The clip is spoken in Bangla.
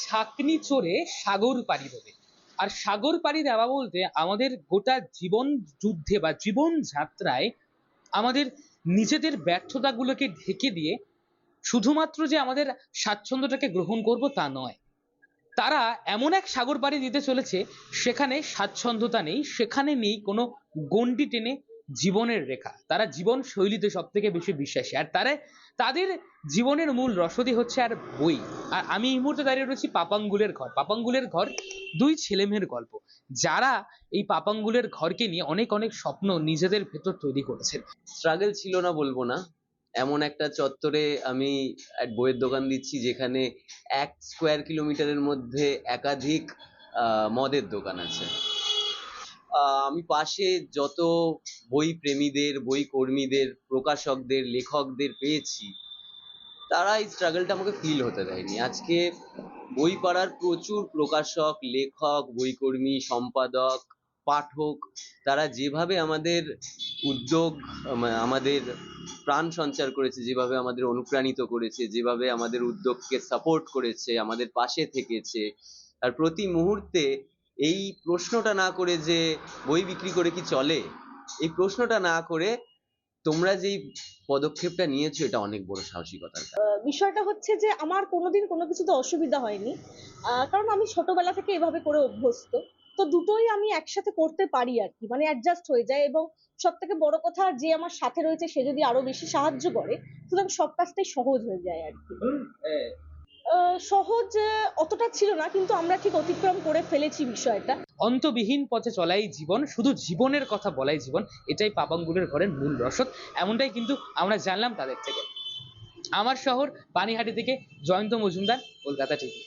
ছাকনি চড়ে সাগর পাড়ি দেবে। আর সাগর পাড়ি দেওয়া বলতে আমাদের গোটা জীবন যুদ্ধে বা জীবন যাত্রায় আমাদের নিজেদের ব্যর্থতাগুলোকে ঢেকে দিয়ে শুধুমাত্র যে আমাদের স্বাচ্ছন্দ্যটাকে গ্রহণ করব তা নয়, তারা এমন এক সাগর পাড়ি দিতে চলেছে সেখানে স্বাচ্ছন্দ্যতা নেই, সেখানে নেই কোনো গণ্ডি টেনে জীবনের রেখা। তারা জীবন শৈলীতে সব থেকে বেশি বিশ্বাসী, আর তাদের জীবনের মূল রসদই হচ্ছে আর বই। আর আমি এই মুহূর্তে দাঁড়িয়ে রয়েছি পাপাঙ্গুলের ঘর। পাপাঙ্গুলের ঘর দুই ছেলেমেয়ের গল্প, যারা এই পাপাঙ্গুলের ঘরকে নিয়ে অনেক অনেক স্বপ্ন নিজেদের ভেতর তৈরি করেছেন। স্ট্রাগল ছিল না বলবো না, এমন একটা চত্বরে আমি এক বইয়ের দোকান দিচ্ছি যেখানে 1 স্কোয়ার কিলোমিটারের মধ্যে একাধিক মদের দোকান আছে। আমি পাশে যত বই প্রেমীদের, বই কর্মীদের, প্রকাশকদের, লেখকদের পেয়েছি, তারা এই স্ট্রাগলটা আমাকে ফিল হতে দেয়নি। আজকে বই পড়ার প্রচুর প্রকাশক, লেখক, বইকর্মী, সম্পাদক, পাঠক, তারা যেভাবে আমাদের উদ্যোগ, আমাদের প্রাণ সঞ্চার করেছে, যেভাবে আমাদের অনুপ্রাণিত করেছে, যেভাবে আমাদের উদ্যোগকে সাপোর্ট করেছে, আমাদের পাশে থেকেছে, আর প্রতি মুহূর্তে এই প্রশ্নটা না করে যে বই বিক্রি করে কি চলে, এই প্রশ্নটা না করে তোমরা যেই পদক্ষেপটা নিয়েছো, এটা অনেক বড় সাহসিকতার কাজ। বিষয়টা হচ্ছে যে আমার কোনোদিন কোনো কিছুতে অসুবিধা হয়নি, কারণ আমি ছোটবেলা থেকে এভাবে করে অভ্যস্ত। তো দুটোই আমি একসাথে করতে পারি আর কি, মানে অ্যাডজাস্ট হয়ে যায়। এবং সব থেকে বড় কথা, যে আমার সাথে রয়েছে সে যদি আরো বেশি সাহায্য করে, সুতরাং সব কাজটাই সহজ হয়ে যায় আর কি। সহজ অতটা ছিল না, কিন্তু আমরা ঠিক অতিক্রম করে ফেলেছি বিষয়টা। অন্তবিহীন পথে চলাই জীবন, শুধু জীবনের কথা বলাই জীবন, এটাই পাপাঙ্গুলের ঘরের মূল রসদ। এমনটাই কিন্তু আমরা জানলাম তাদের থেকে। আমার শহর পানিহাটি থেকে জয়ন্ত মজুমদার, কলকাতা টিভি।